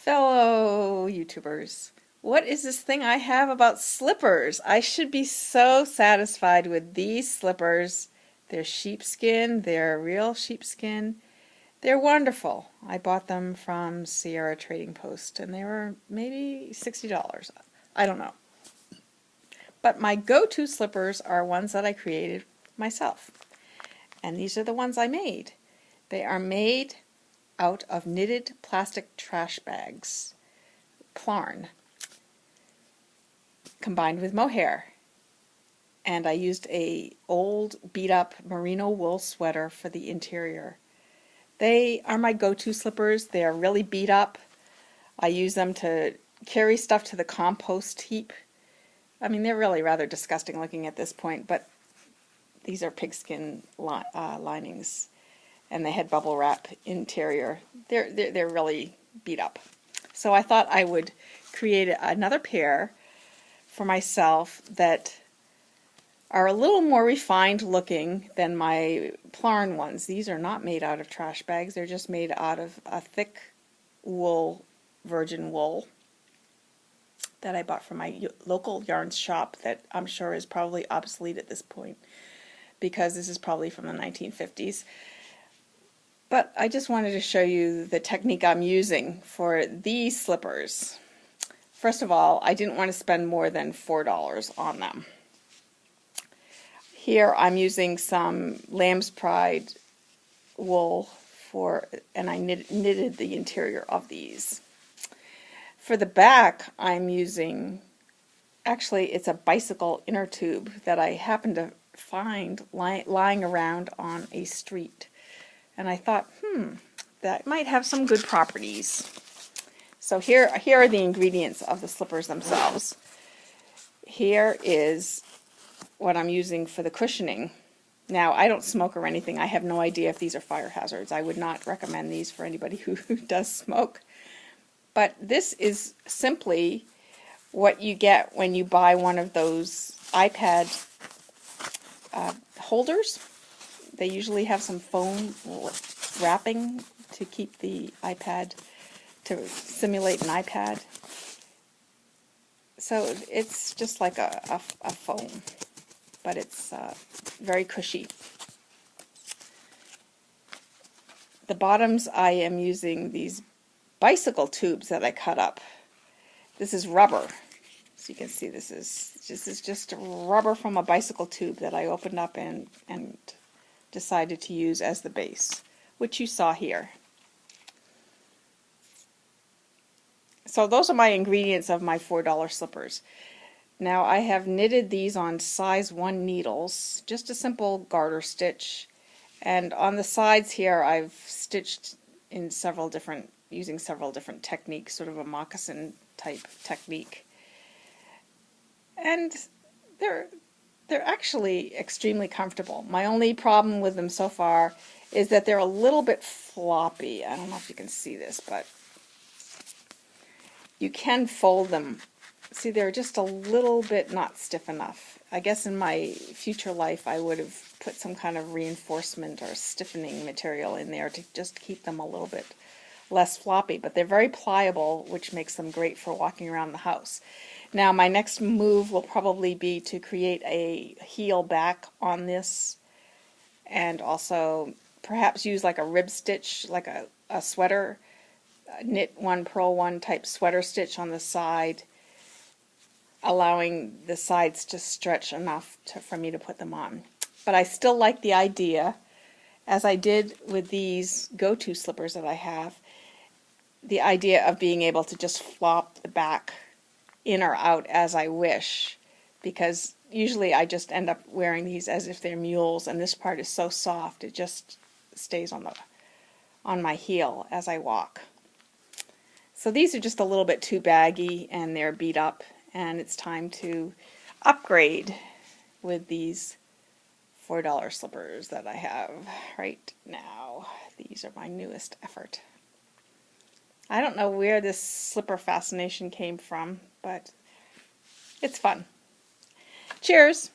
Fellow YouTubers, what is this thing I have about slippers? I should be so satisfied with these slippers. They're sheepskin, they're real sheepskin. They're wonderful. I bought them from Sierra Trading Post and they were maybe $60. I don't know. But my go-to slippers are ones that I created myself. And these are the ones I made. They are made out of knitted plastic trash bags, plarn, combined with mohair. And I used a old beat up merino wool sweater for the interior. They are my go-to slippers. They are really beat up. I use them to carry stuff to the compost heap. I mean, they're really rather disgusting looking at this point, but these are pigskin linings. And they had bubble wrap interior. They're really beat up. So I thought I would create another pair for myself that are a little more refined looking than my plarn ones. These are not made out of trash bags. They're just made out of a thick wool, virgin wool that I bought from my local yarn shop that I'm sure is probably obsolete at this point because this is probably from the 1950s. But I just wanted to show you the technique I'm using for these slippers. First of all, I didn't want to spend more than $4 on them. Here I'm using some lamb's pride wool and I knitted the interior of these. For the back, I'm using, actually it's a bicycle inner tube that I happened to find lying around on a street. And I thought, that might have some good properties. So here are the ingredients of the slippers themselves. Here is what I'm using for the cushioning. Now, I don't smoke or anything. I have no idea if these are fire hazards. I would not recommend these for anybody who does smoke. But this is simply what you get when you buy one of those iPad holders. They usually have some foam wrapping to keep the iPad, to simulate an iPad. So it's just like a foam, but it's very cushy. The bottoms, I am using these bicycle tubes that I cut up. This is rubber. So you can see this is just rubber from a bicycle tube that I opened up and decided to use as the base, which you saw here. So those are my ingredients of my $4 slippers. Now I have knitted these on size 1 needles, just a simple garter stitch, and on the sides here I've stitched in using several different techniques, sort of a moccasin type technique. And they're actually extremely comfortable. My only problem with them so far is that they're a little bit floppy. I don't know if you can see this, but you can fold them. See, they're just a little bit not stiff enough. I guess in my future life I would have put some kind of reinforcement or stiffening material in there to just keep them a little bit less floppy, but they're very pliable, which makes them great for walking around the house. Now my next move will probably be to create a heel back on this and also perhaps use like a rib stitch, like a sweater, knit one, purl one type sweater stitch on the side, allowing the sides to stretch enough for me to put them on. But I still like the idea, as I did with these go-to slippers that I have, the idea of being able to just flop the back in or out as I wish, because usually I just end up wearing these as if they're mules, and this part is so soft it just stays on my heel as I walk. So these are just a little bit too baggy and they're beat up, and it's time to upgrade with these $4 slippers that I have right now. These are my newest effort. I don't know where this slipper fascination came from, but it's fun. Cheers!